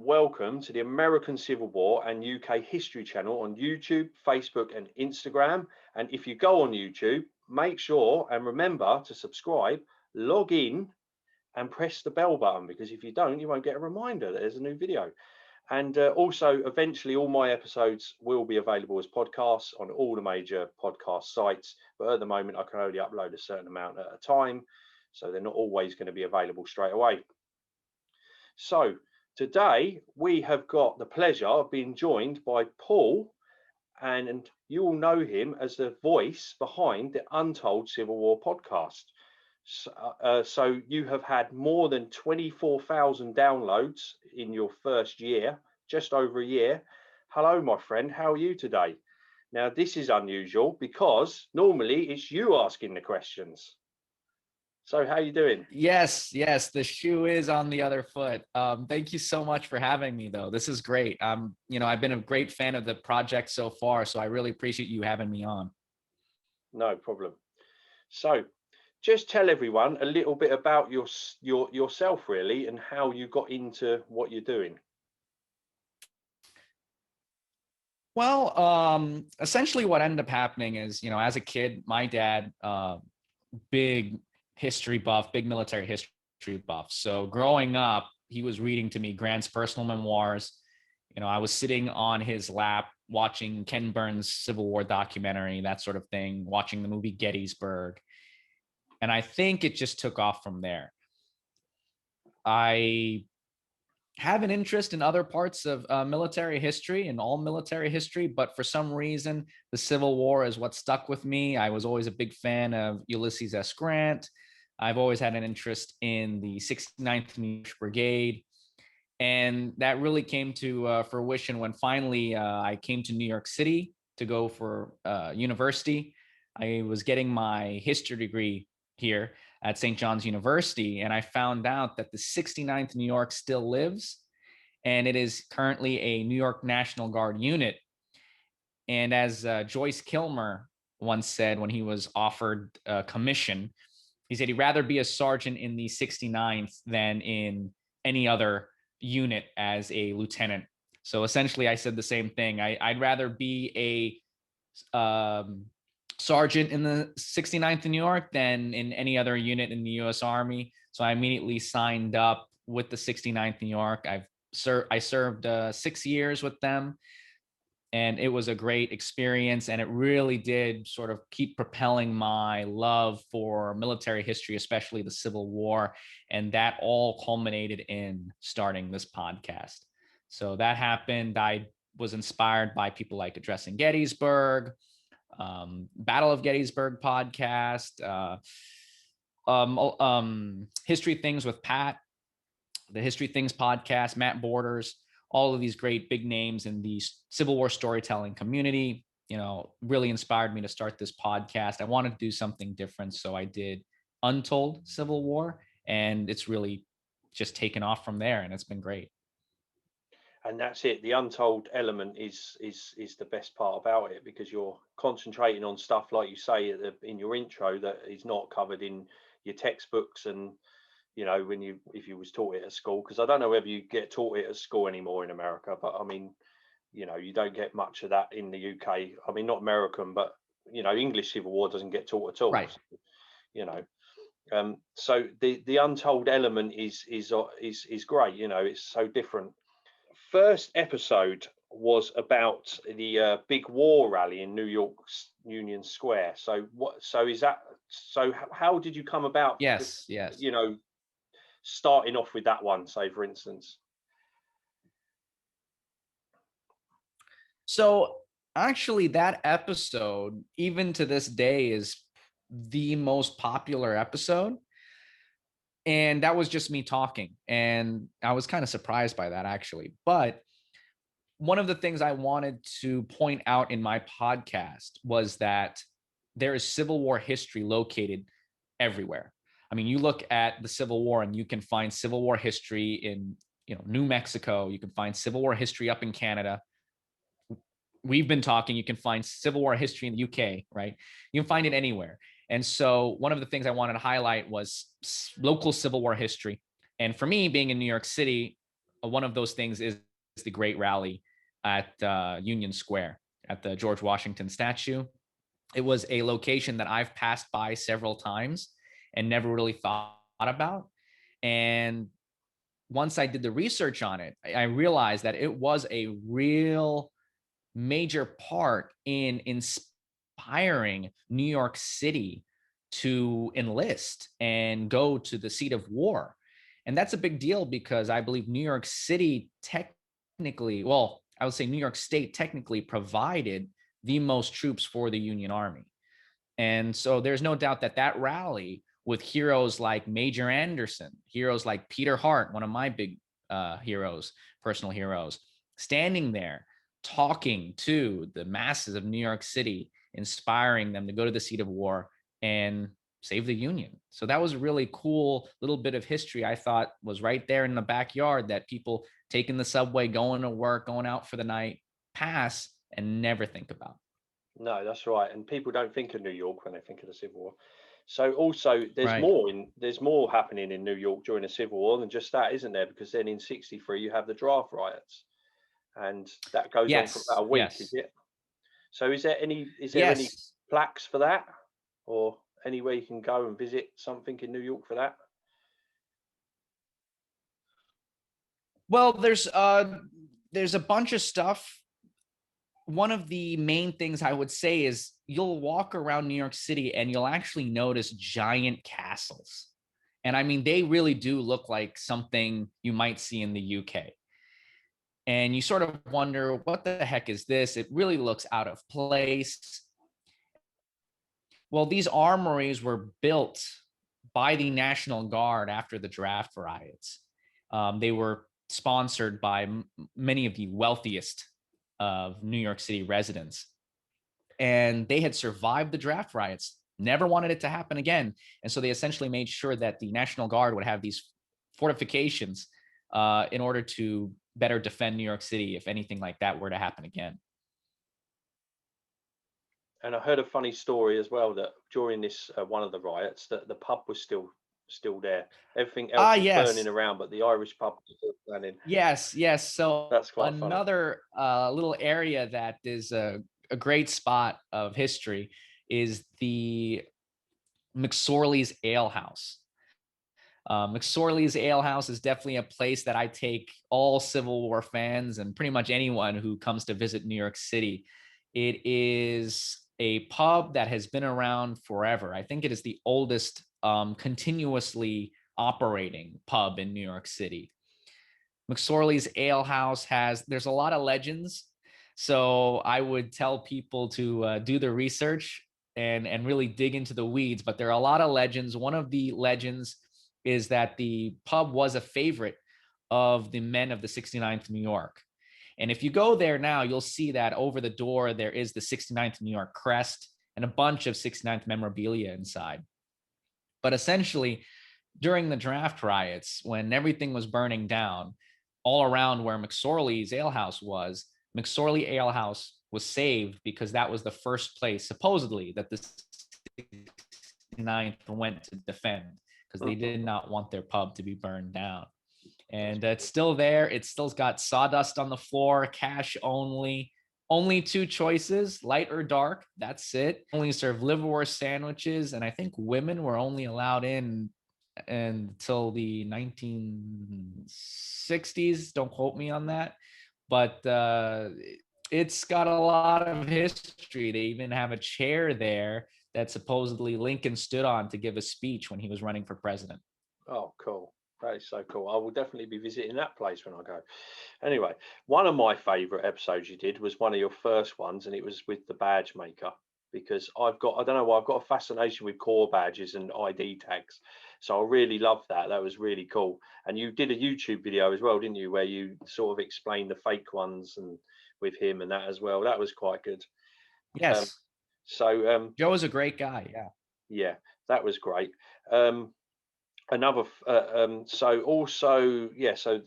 welcome to the American Civil War and UK History channel on YouTube, Facebook, and Instagram. And if you go on YouTube, make sure and remember to subscribe, log in, and press the bell button, because if you don't, you won't get a reminder that there's a new video. And also, eventually, all my episodes will be available as podcasts on all the major podcast sites. But at the moment, I can only upload a certain amount at a time, so they're not always going to be available straight away. So today, we have got the pleasure of being joined by Paul, and you will know him as the voice behind the Untold Civil War podcast. So you have had more than 24,000 downloads in your first year, just over a year. Hello, my friend. How are you today? Now, this is unusual because normally it's you asking the questions. So how are you doing? Yes, the shoe is on the other foot. Thank you so much for having me, though. This is great. I've been a great fan of the project so far, so I really appreciate you having me on. No problem. So just tell everyone a little bit about yourself, really, and how you got into what you're doing. Well, essentially what ended up happening is, as a kid, my dad, big history buff, big military history buff. So growing up, he was reading to me Grant's personal memoirs. I was sitting on his lap watching Ken Burns' Civil War documentary, that sort of thing, watching the movie Gettysburg. And I think it just took off from there. I have an interest in other parts of military history and all military history, but for some reason, the Civil War is what stuck with me. I was always a big fan of Ulysses S. Grant. I've always had an interest in the 69th New York Brigade. And that really came to fruition when finally I came to New York City to go for university. I was getting my history degree here at St. John's University, and I found out that the 69th New York still lives, and it is currently a New York National Guard unit. And as Joyce Kilmer once said when he was offered a commission, he said he'd rather be a sergeant in the 69th than in any other unit as a lieutenant. So essentially, I said the same thing. I'd rather be a sergeant in the 69th in New York than in any other unit in the U.S. Army. So I immediately signed up with the 69th New York. I served 6 years with them, and it was a great experience. And it really did sort of keep propelling my love for military history, especially the Civil War. And that all culminated in starting this podcast. So that happened. I was inspired by people like Addressing Gettysburg, Battle of Gettysburg podcast, History Things with Pat, the History Things podcast, Matt Borders, all of these great big names in the Civil War storytelling community, really inspired me to start this podcast. I wanted to do something different, so I did Untold Civil War, and it's really just taken off from there, and it's been great. And that's it. The untold element is the best part about it, because you're concentrating on stuff, like you say in your intro, that is not covered in your textbooks, and if you was taught it at school. Because I don't know whether you get taught it at school anymore in America, but I mean, you don't get much of that in the UK. I mean, not American, but English Civil War doesn't get taught at all. Right. So the untold element is great. It's so different. First episode was about the big war rally in New York's Union Square. So how did you come about? Yes. Starting off with that one, say, for instance. So actually, that episode, even to this day, is the most popular episode. And that was just me talking. And I was kind of surprised by that, actually. But one of the things I wanted to point out in my podcast was that there is Civil War history located everywhere. I mean, you look at the Civil War and you can find Civil War history in, New Mexico. You can find Civil War history up in Canada. We've been talking, you can find Civil War history in the UK, right? You can find it anywhere. And so one of the things I wanted to highlight was local Civil War history. And for me, being in New York City, one of those things is the Great Rally at Union Square at the George Washington statue. It was a location that I've passed by several times and never really thought about. And once I did the research on it, I realized that it was a real major part in inspiring New York City to enlist and go to the seat of war. And that's a big deal because I believe New York City technically, well, I would say New York State technically provided the most troops for the Union Army. And so there's no doubt that that rally with heroes like Major Anderson, heroes like Peter Hart, one of my big heroes, personal heroes, standing there talking to the masses of New York City, inspiring them to go to the seat of war and save the Union. So that was a really cool little bit of history I thought was right there in the backyard that people taking the subway, going to work, going out for the night, pass and never think about. No, that's right. And people don't think of New York when they think of the Civil War. So also Right. there's more happening in New York during the Civil War than just that, isn't there? Because then in '63 you have the draft riots, and that goes on for Yes. about a week, is Yes. it? So is there any Yes. plaques for that, or anywhere you can go and visit something in New York for that? Well, there's a bunch of stuff. One of the main things I would say is you'll walk around New York City and you'll actually notice giant castles. And I mean, they really do look like something you might see in the UK. And you sort of wonder, what the heck is this? It really looks out of place. Well, these armories were built by the National Guard after the draft riots. They were sponsored by many of the wealthiest of New York City residents. And they had survived the draft riots, never wanted it to happen again. And so they essentially made sure that the National Guard would have these fortifications in order to better defend New York City if anything like that were to happen again. And I heard a funny story as well that during this one of the riots, that the pub was still there. Everything Ah, else was burning yes. around, but the Irish pub was still standing. Yes, yes. So That's quite funny. another little area that is a great spot of history is the McSorley's Ale House. McSorley's Ale House is definitely a place that I take all Civil War fans and pretty much anyone who comes to visit New York City. It is a pub that has been around forever. I think it is the oldest continuously operating pub in New York City. McSorley's Ale House there's a lot of legends. So I would tell people to do the research and really dig into the weeds. But there are a lot of legends. One of the legends is that the pub was a favorite of the men of the 69th New York. And if you go there now, you'll see that over the door, there is the 69th New York crest and a bunch of 69th memorabilia inside. But essentially, during the draft riots, when everything was burning down, all around where McSorley's Ale House was, McSorley Ale House was saved because that was the first place, supposedly, that the 69th went to defend because they did not want their pub to be burned down. And it's still there. It's still got sawdust on the floor, cash only. Only two choices, light or dark. That's it. Only serve liverwurst sandwiches. And I think women were only allowed in until the 1960s. Don't quote me on that. But it's got a lot of history. They even have a chair there that supposedly Lincoln stood on to give a speech when he was running for president. Oh, cool. That is so cool. I will definitely be visiting that place when I go. Anyway, one of my favourite episodes you did was one of your first ones, and it was with the badge maker. Because I don't know why, I've got a fascination with core badges and ID tags. So I really loved that. That was really cool. And you did a YouTube video as well, didn't you, where you sort of explained the fake ones and with him and that as well. That was quite good. Um, Yes, so Joe is a great guy. Yeah. yeah, that was great. Um, another so also yeah, so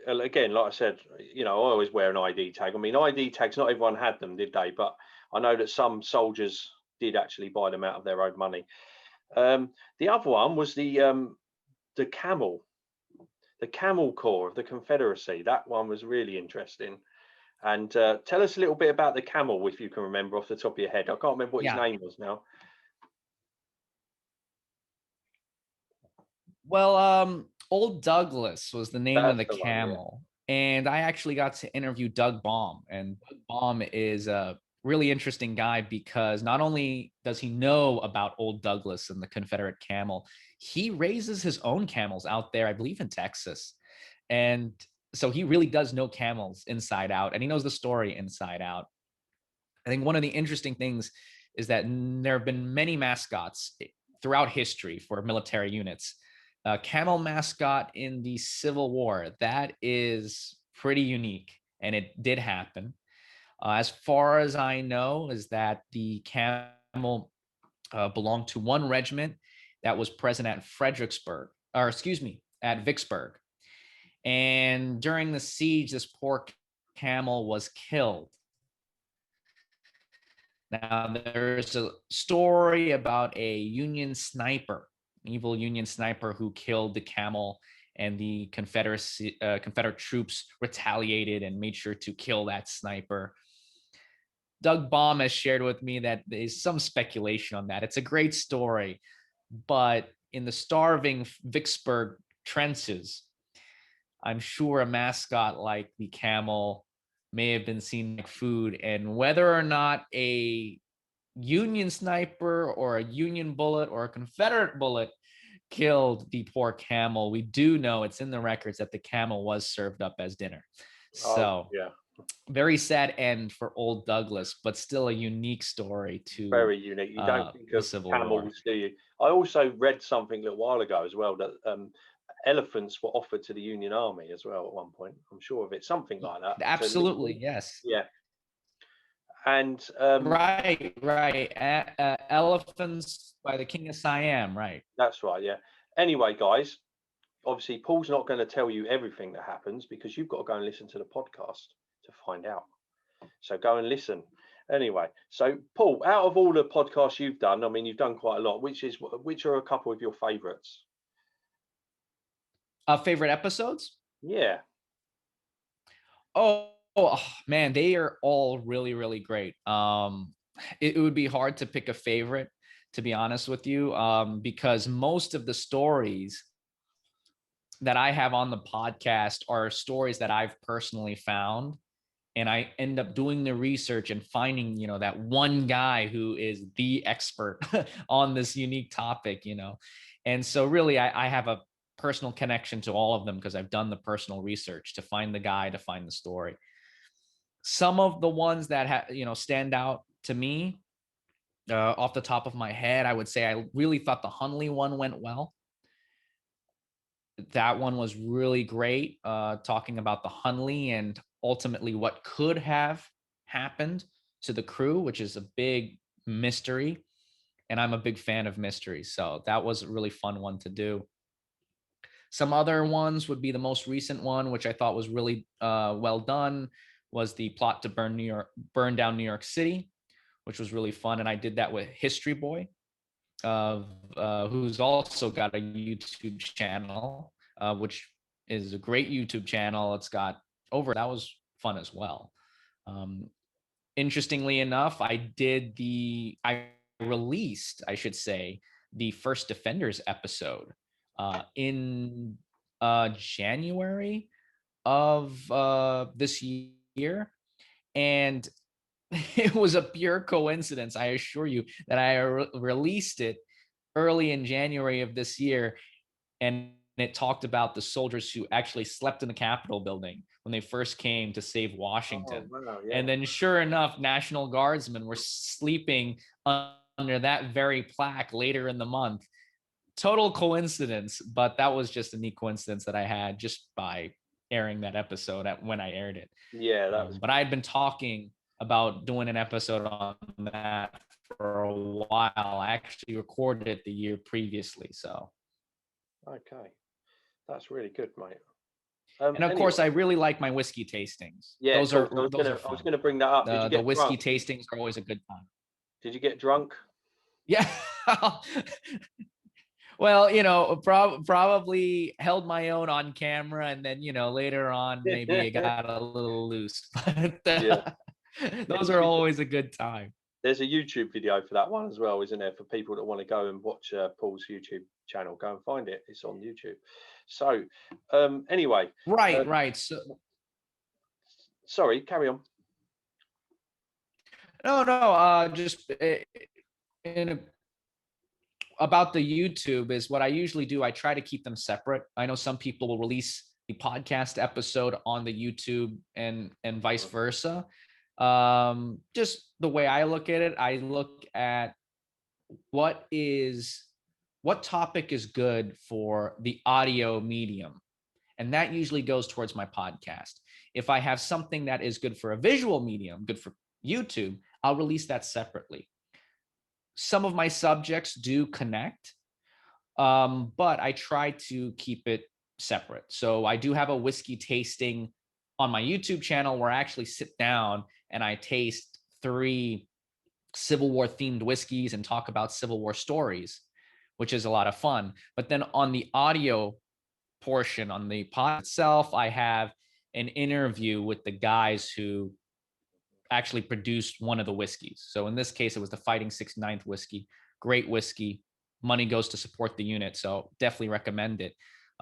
again, like I said, I always wear an ID tag. I mean, ID tags, not everyone had them, did they? But I know that some soldiers did actually buy them out of their own money. The other one was the Camel, the Camel Corps of the Confederacy. That one was really interesting. And tell us a little bit about the camel, if you can remember off the top of your head. I can't remember what his Yeah. name was now. Well, Old Douglas was the name of That's the the one, yeah. camel. And I actually got to interview Doug Baum. And Doug Baum is a really interesting guy because not only does he know about Old Douglas and the Confederate camel, he raises his own camels out there, I believe in Texas. And so he really does know camels inside out, and he knows the story inside out. I think one of the interesting things is that there have been many mascots throughout history for military units. Camel mascot in the Civil War, that is pretty unique, and it did happen. As far as I know, is that the camel belonged to one regiment that was present at Fredericksburg, or excuse me, at Vicksburg. And during the siege, this poor camel was killed. Now, there's a story about a Union sniper, evil Union sniper who killed the camel, and the Confederate troops retaliated and made sure to kill that sniper. Doug Baum has shared with me that there's some speculation on that. It's a great story, but in the starving Vicksburg trenches, I'm sure a mascot like the camel may have been seen like food, and whether or not a Union sniper or a Union bullet or a Confederate bullet killed the poor camel, we do know it's in the records that the camel was served up as dinner. Oh, So yeah. very sad end for Old Douglas, but still a unique story to Very unique. You don't think the of Civil War. camels, do you? I also read something a little while ago as well that elephants were offered to the Union Army as well at one point. I'm sure of it, something like that. Absolutely, yes. Yeah. And Right, right. Elephants by the King of Siam, right. that's right. Yeah. Anyway, guys, obviously Paul's not going to tell you everything that happens because you've got to go and listen to the podcast to find out. So go and listen. Anyway, so Paul, out of all the podcasts you've done, I mean, you've done quite a lot. Which are a couple of your favourites? Favorite episodes? Yeah. Oh, man, they are all really, really great. It would be hard to pick a favorite, to be honest with you, because most of the stories that I have on the podcast are stories that I've personally found, and I end up doing the research and finding, that one guy who is the expert on this unique topic, and so really I have a personal connection to all of them because I've done the personal research to find the guy, to find the story. Some of the ones that stand out to me, off the top of my head, I would say I really thought the Hunley one went well. That one was really great, talking about the Hunley and ultimately what could have happened to the crew, which is a big mystery. And I'm a big fan of mysteries. So that was a really fun one to do. Some other ones would be the most recent one, which I thought was really well done, was the plot to burn down New York City, which was really fun. And I did that with History Boy, who's also got a YouTube channel, which is a great YouTube channel. It's got that was fun as well. Interestingly enough, I released, I should say, the First Defenders episode in January of this year. And it was a pure coincidence, I assure you, that I released it early in January of this year. And it talked about the soldiers who actually slept in the Capitol building when they first came to save Washington. Oh, wow, yeah. And then sure enough, National Guardsmen were sleeping under that very plaque later in the month. Total coincidence, but that was just a neat coincidence that I had just by airing that episode when I aired it. Yeah, that was. But I had been talking about doing an episode on that for a while. I actually recorded it the year previously, so. Okay, that's really good, mate. And of course, I really like my whiskey tastings. Yeah, those are fun. I was going to bring that up. Did you get the whiskey drunk? tastings are always a good time. Did you get drunk? Yeah. Well, probably held my own on camera, and then later on maybe it got a little loose. But Yeah. those are always a good time. There's a YouTube video for that one as well, isn't there? For people that want to go and watch Paul's YouTube channel, go and find it. It's on YouTube. So, anyway, Right, uh, right. So sorry, carry on. no, no. Just in about the YouTube is what I usually do. I try to keep them separate. I know some people will release the podcast episode on the YouTube and vice versa. Just the way I look at it, I look at what topic is good for the audio medium, and that usually goes towards my podcast. If I have something that is good for a visual medium, good for YouTube, I'll release that separately. Some of my subjects do connect, but I try to keep it separate. So I do have a whiskey tasting on my YouTube channel where I actually sit down and I taste 3 Civil War themed whiskeys and talk about Civil War stories, which is a lot of fun. But then on the audio portion, on the pod itself, I have an interview with the guys who actually produced one of the whiskeys. So in this case, it was the Fighting 69th whiskey. Great whiskey. Money goes to support the unit. So definitely recommend it.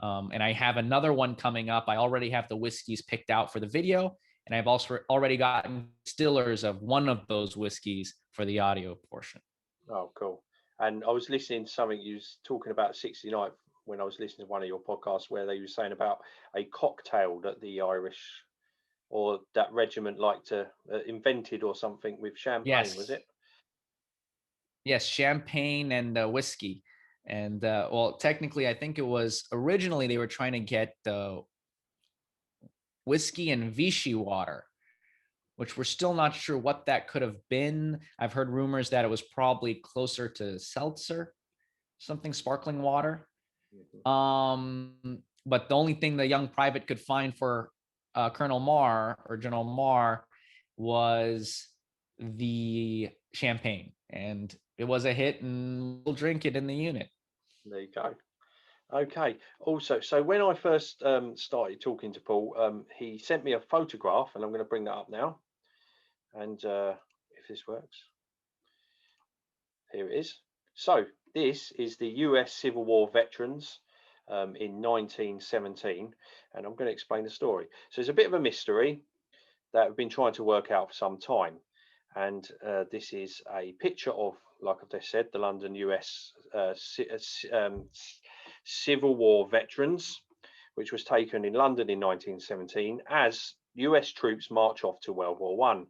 And I have another one coming up. I already have the whiskeys picked out for the video. And I've also already gotten distillers of one of those whiskeys for the audio portion. Oh, cool. And I was listening to something you was talking about 69th when I was listening to one of your podcasts where they were saying about a cocktail that the Irish or that regiment like to invented or something with champagne, was Yes. it? Yes. Champagne and whiskey. And well, technically, I think it was originally they were trying to get whiskey and Vichy water, which we're still not sure what that could have been. I've heard rumors that it was probably closer to seltzer, something sparkling water. Mhm. But the only thing the young private could find for Colonel Marr or General Marr was the champagne, and it was a hit, and we'll drink it in the unit. There you go. Okay. Also, so when I first started talking to Paul, he sent me a photograph, and I'm going to bring that up now. And if this works, here it is. So this is the U.S. Civil War veterans in 1917, and I'm going to explain the story. So it's a bit of a mystery that we've been trying to work out for some time. And this is a picture of, like I've just said, the London US Civil War veterans, which was taken in London in 1917 as US troops march off to World War One.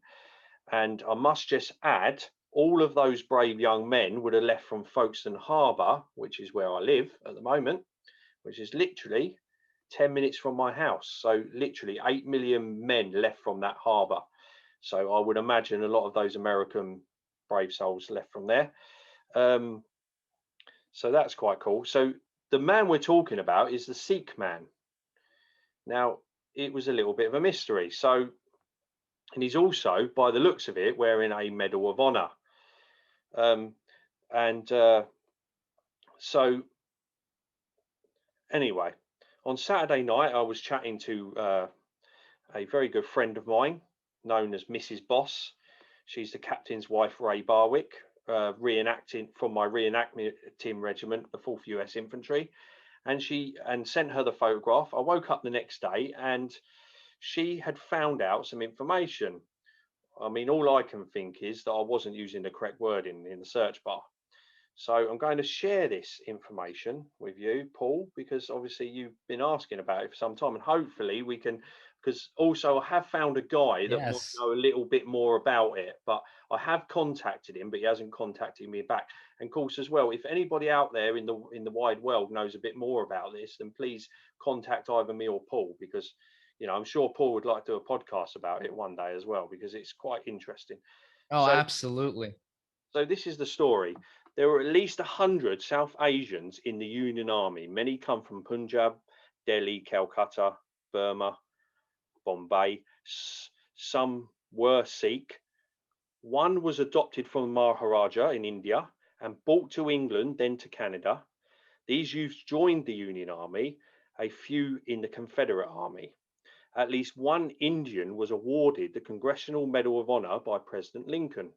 And I must just add, all of those brave young men would have left from Folkestone Harbour, which is where I live at the moment, which is literally 10 minutes from my house. So literally 8 million men left from that harbour. So I would imagine a lot of those American brave souls left from there. So that's quite cool. So the man we're talking about is the Sikh man. Now, it was a little bit of a mystery. So, and he's also, by the looks of it, wearing a Medal of Honor. And so, anyway, on Saturday night, I was chatting to a very good friend of mine known as Mrs. Boss. She's the captain's wife, Ray Barwick, reenacting from my reenactment team regiment, the 4th US Infantry. And she sent her the photograph. I woke up the next day and she had found out some information. I mean, all I can think is that I wasn't using the correct wording in the search bar. So I'm going to share this information with you, Paul, because obviously you've been asking about it for some time, and hopefully we can. Because also I have found a guy that might Yes. know a little bit more about it, but I have contacted him, but he hasn't contacted me back. And of course, as well, if anybody out there in the wide world knows a bit more about this, then please contact either me or Paul, because I'm sure Paul would like to do a podcast about it one day as well, because it's quite interesting. Oh, So absolutely. so this is the story. There were at least 100 South Asians in the Union Army. Many come from Punjab, Delhi, Calcutta, Burma, Bombay. Some were Sikh. One was adopted from Maharaja in India and brought to England, then to Canada. These youths joined the Union Army, a few in the Confederate Army. At least one Indian was awarded the Congressional Medal of Honor by President Lincoln.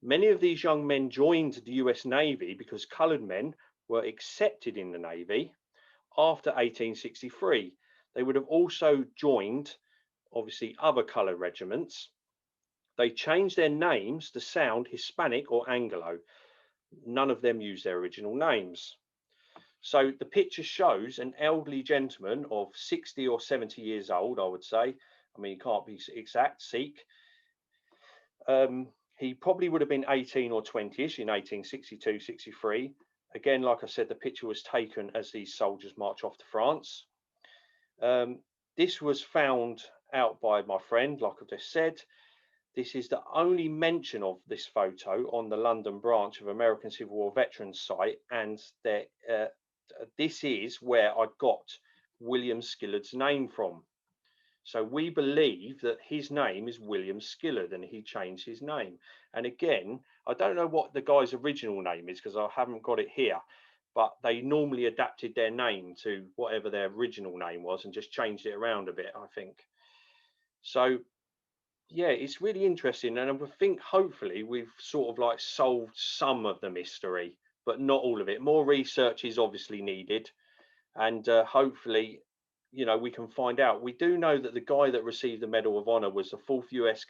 Many of these young men joined the US Navy because colored men were accepted in the Navy after 1863. They would have also joined, obviously, other colored regiments. They changed their names to sound Hispanic or Anglo. None of them used their original names. So the picture shows an elderly gentleman of 60 or 70 years old, I would say. I mean, it can't be exact, Sikh. He probably would have been 18 or 20ish in 1862, 63. Again, like I said, the picture was taken as these soldiers march off to France. This was found out by my friend, like I've just said. This is the only mention of this photo on the London branch of American Civil War Veterans site, and this is where I got William Skillard's name from. So we believe that his name is William Skillard and he changed his name. And again, I don't know what the guy's original name is because I haven't got it here, but they normally adapted their name to whatever their original name was and just changed it around a bit, I think. So yeah, it's really interesting, and I think hopefully we've sort of like solved some of the mystery, but not all of it. More research is obviously needed, and hopefully, you know, we can find out. We do know that the guy that received the Medal of Honor was the 4th US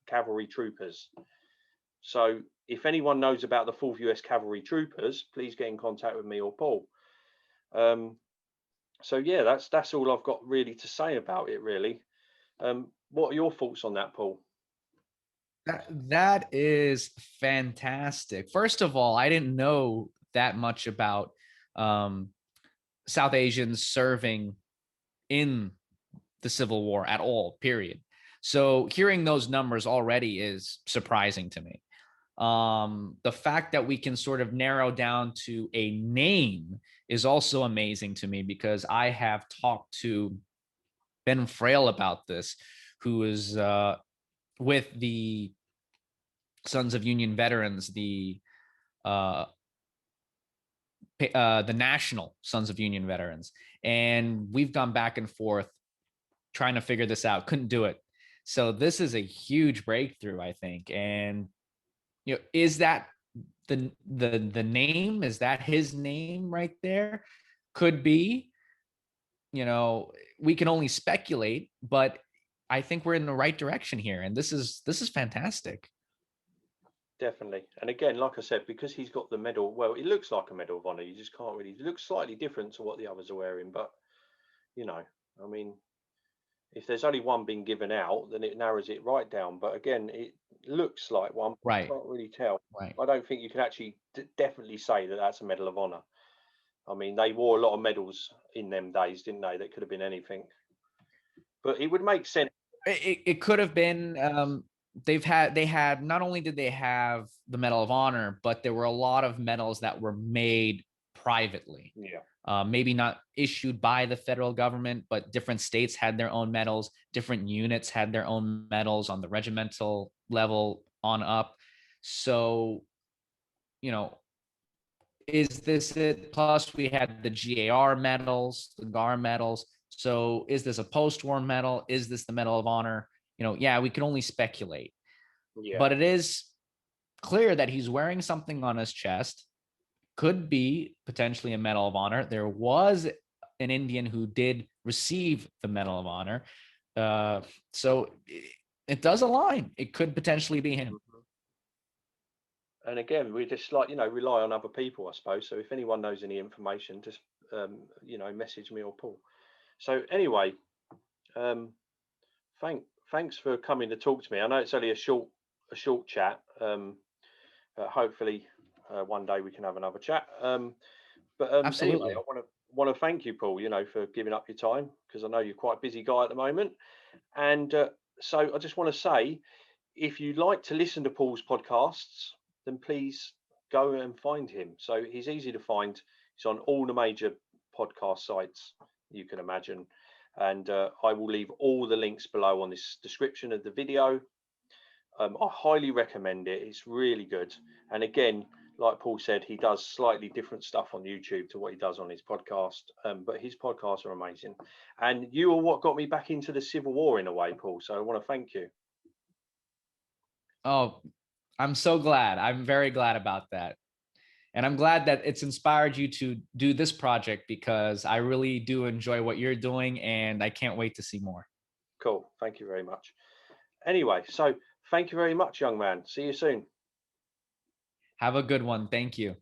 Cavalry Troopers. So if anyone knows about the 4th US Cavalry Troopers, please get in contact with me or Paul. So yeah, that's all I've got really to say about it, really. What are your thoughts on that, Paul? That is fantastic. First of all, I didn't know that much about South Asians serving in the Civil War at all, period. So hearing those numbers already is surprising to me. The fact that we can sort of narrow down to a name is also amazing to me, because I have talked to Ben Frail about this, who is with the Sons of Union Veterans, the National Sons of Union Veterans, and we've gone back and forth trying to figure this out. Couldn't do it. So this is a huge breakthrough, I think. And you know, is that the name? Is that his name right there? Could be. You know, we can only speculate, but I think we're in the right direction here, and this is fantastic. Definitely. And again, like I said, because he's got the medal, well, it looks like a Medal of Honor. You just can't really, it looks slightly different to what the others are wearing. But, you know, I mean, if there's only one being given out, then it narrows it right down. But again, it looks like one. Right. Can't really tell. Right. I don't think you can actually definitely say that that's a Medal of Honor. I mean, they wore a lot of medals in them days, didn't they? That could have been anything. But it would make sense. It could have been. They had not only did they have the Medal of Honor, but there were a lot of medals that were made privately. Yeah. Maybe not issued by the federal government, but different states had their own medals. Different units had their own medals on the regimental level on up. So, you know, is this it? Plus, we had the GAR medals, the GAR medals. So, is this a post-war medal? Is this the Medal of Honor? You know, yeah, we can only speculate. Yeah. But it is clear that he's wearing something on his chest. Could be potentially a Medal of Honor. There was an Indian who did receive the Medal of Honor. So it does align. It could potentially be him. And again, we just like, you know, rely on other people, I suppose. So if anyone knows any information, just, you know, message me or Paul. So anyway, thanks for coming to talk to me. I know it's only a short chat. Hopefully one day we can have another chat. But Absolutely. anyway, I want to thank you, Paul, you know, for giving up your time, because I know you're quite a busy guy at the moment. And so I just want to say, if you like to listen to Paul's podcasts, then please go and find him. So he's easy to find. He's on all the major podcast sites you can imagine. And I will leave all the links below on this description of the video. I highly recommend it. It's really good. And again, like Paul said, he does slightly different stuff on YouTube to what he does on his podcast. But his podcasts are amazing. And you are what got me back into the Civil War in a way, Paul. So I want to thank you. Oh, I'm so glad. I'm very glad about that. And I'm glad that it's inspired you to do this project, because I really do enjoy what you're doing and I can't wait to see more. Cool. Thank you very much. Anyway, so thank you very much, young man. See you soon. Have a good one. Thank you.